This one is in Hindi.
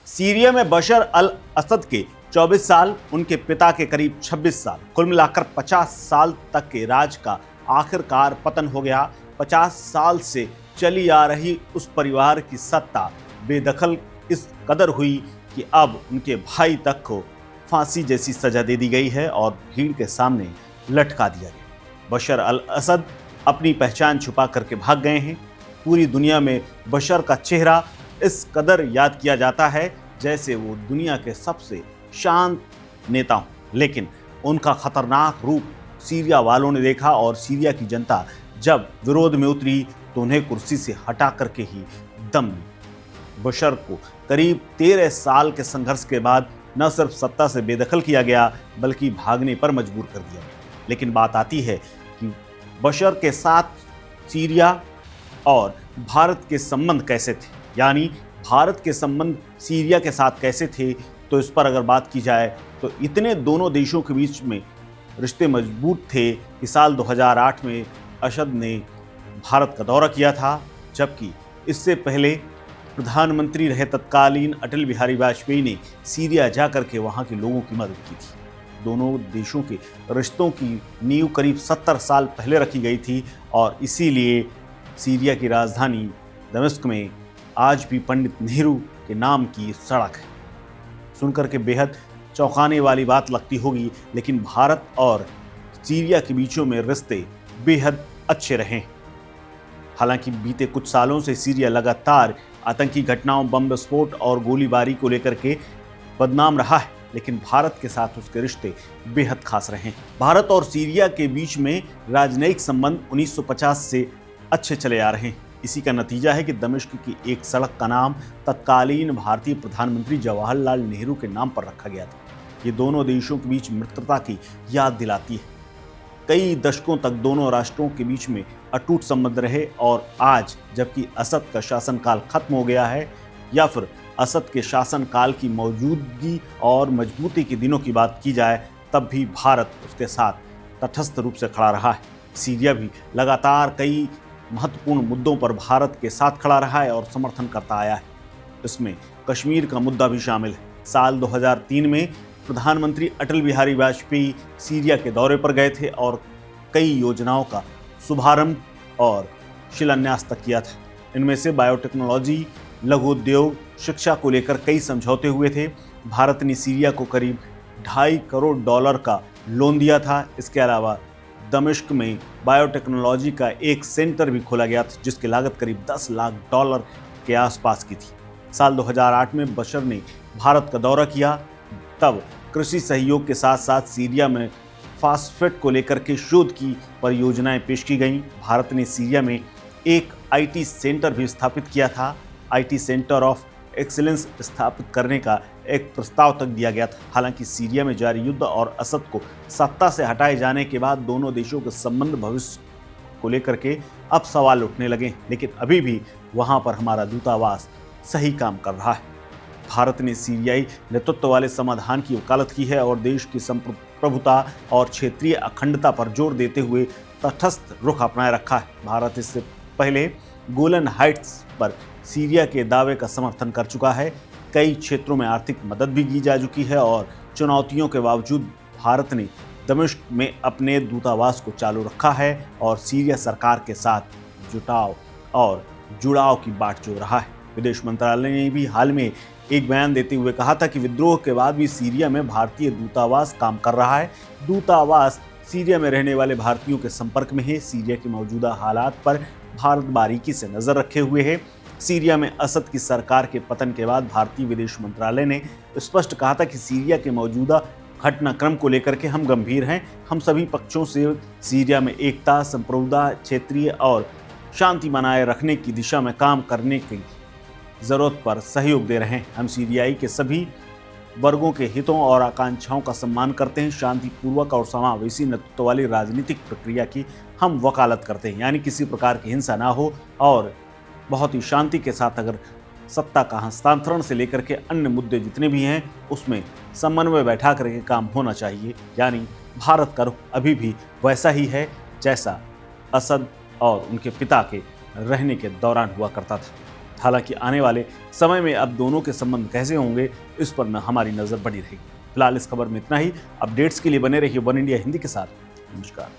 सीरिया में बशर अल असद के 24 साल, उनके पिता के करीब 26 साल, कुल मिलाकर 50 साल तक के राज का आखिरकार पतन हो गया। 50 साल से चली आ रही उस परिवार की सत्ता बेदखल इस कदर हुई कि अब उनके भाई तक को फांसी जैसी सजा दे दी गई है और भीड़ के सामने लटका दिया गया। बशर अल असद अपनी पहचान छुपा करके भाग गए हैं। पूरी दुनिया में बशर का चेहरा इस कदर याद किया जाता है जैसे वो दुनिया के सबसे शांत नेता हों, लेकिन उनका खतरनाक रूप सीरिया वालों ने देखा और सीरिया की जनता जब विरोध में उतरी तो उन्हें कुर्सी से हटा करके ही दम ली। बशर को करीब 13 साल के संघर्ष के बाद न सिर्फ सत्ता से बेदखल किया गया बल्कि भागने पर मजबूर कर दिया गया। लेकिन बात आती है कि बशर के साथ सीरिया और भारत के संबंध कैसे थे, यानी भारत के संबंध सीरिया के साथ कैसे थे। तो इस पर अगर बात की जाए तो इतने दोनों देशों के बीच में रिश्ते मजबूत थे कि साल 2008 में असद ने भारत का दौरा किया था, जबकि इससे पहले प्रधानमंत्री रहे तत्कालीन अटल बिहारी वाजपेयी ने सीरिया जाकर के वहाँ के लोगों की मदद की थी। दोनों देशों के रिश्तों की नींव करीब 70 साल पहले रखी गई थी और इसीलिए सीरिया की राजधानी दमिश्क में आज भी पंडित नेहरू के नाम की सड़क है। सुनकर के बेहद चौंकाने वाली बात लगती होगी, लेकिन भारत और सीरिया के बीचों में रिश्ते बेहद अच्छे रहे। हालांकि बीते कुछ सालों से सीरिया लगातार आतंकी घटनाओं, बम विस्फोट और गोलीबारी को लेकर के बदनाम रहा है, लेकिन भारत के साथ उसके रिश्ते बेहद खास रहे। भारत और सीरिया के बीच में राजनयिक संबंध 1950 से अच्छे चले आ रहे हैं। इसी का नतीजा है कि दमिश्क की एक सड़क का नाम तत्कालीन भारतीय प्रधानमंत्री जवाहरलाल नेहरू के नाम पर रखा गया था। ये दोनों देशों के बीच मित्रता की याद दिलाती है। कई दशकों तक दोनों राष्ट्रों के बीच में अटूट संबंध रहे और आज जबकि असद का शासनकाल खत्म हो गया है या फिर असद के शासनकाल की मौजूदगी और मजबूती के दिनों की बात की जाए, तब भी भारत उसके साथ तटस्थ रूप से खड़ा रहा है। सीरिया भी लगातार कई महत्वपूर्ण मुद्दों पर भारत के साथ खड़ा रहा है और समर्थन करता आया है। इसमें कश्मीर का मुद्दा भी शामिल है। साल 2003 में प्रधानमंत्री अटल बिहारी वाजपेयी सीरिया के दौरे पर गए थे और कई योजनाओं का शुभारंभ और शिलान्यास तक किया था। इनमें से बायोटेक्नोलॉजी, लघु उद्योग, शिक्षा को लेकर कई समझौते हुए थे। भारत ने सीरिया को करीब $2.5 करोड़ का लोन दिया था। इसके अलावा दमिश्क में बायोटेक्नोलॉजी का एक सेंटर भी खोला गया था जिसकी लागत करीब $10 लाख के आसपास की थी। साल 2008 में बशर ने भारत का दौरा किया, तब कृषि सहयोग के साथ साथ सीरिया में फास्फेट को लेकर के शोध की परियोजनाएं पेश की गईं। भारत ने सीरिया में एक आईटी सेंटर भी स्थापित किया था। आईटी सेंटर ऑफ एक्सीलेंस स्थापित करने का एक प्रस्ताव तक दिया गया था। हालांकि सीरिया में जारी युद्ध और असद को सत्ता से हटाए जाने के बाद दोनों देशों के संबंध भविष्य को लेकर के अब सवाल उठने लगे, लेकिन अभी भी वहां पर हमारा दूतावास सही काम कर रहा है। भारत ने सीरियाई नेतृत्व वाले समाधान की वकालत की है और देश की संप्रभुता और क्षेत्रीय अखंडता पर जोर देते हुए तटस्थ रुख अपनाए रखा है। भारत इससे पहले गोलन हाइट्स पर सीरिया के दावे का समर्थन कर चुका है। कई क्षेत्रों में आर्थिक मदद भी की जा चुकी है और चुनौतियों के बावजूद भारत ने दमिश्क में अपने दूतावास को चालू रखा है और सीरिया सरकार के साथ जुटाव और जुड़ाव की बाट जोड़ रहा है। विदेश मंत्रालय ने भी हाल में एक बयान देते हुए कहा था कि विद्रोह के बाद भी सीरिया में भारतीय दूतावास काम कर रहा है। दूतावास सीरिया में रहने वाले भारतीयों के संपर्क में है। सीरिया के मौजूदा हालात पर भारत बारीकी से नजर रखे हुए है। सीरिया में असद की सरकार के पतन के बाद भारतीय विदेश मंत्रालय ने स्पष्ट कहा था कि सीरिया के मौजूदा घटनाक्रम को लेकर के हम गंभीर हैं। हम सभी पक्षों से सीरिया में एकता, संप्रभुता, क्षेत्रीय और शांति बनाए रखने की दिशा में काम करने की ज़रूरत पर सहयोग दे रहे हैं। हम सीरियाई के सभी वर्गों के हितों और आकांक्षाओं का सम्मान करते हैं। शांतिपूर्वक और समावेशी नेतृत्व वाली राजनीतिक प्रक्रिया की हम वकालत करते हैं, यानी किसी प्रकार की हिंसा ना हो और बहुत ही शांति के साथ अगर सत्ता का हस्तांतरण से लेकर के अन्य मुद्दे जितने भी हैं उसमें समन्वय बैठा करके काम होना चाहिए। यानी भारत का रुख अभी भी वैसा ही है जैसा असद और उनके पिता के रहने के दौरान हुआ करता था। हालांकि आने वाले समय में अब दोनों के संबंध कैसे होंगे इस पर हमारी नजर बनी रहेगी। फिलहाल इस खबर में इतना ही। अपडेट्स के लिए बने रहिए वन इंडिया हिंदी के साथ। नमस्कार।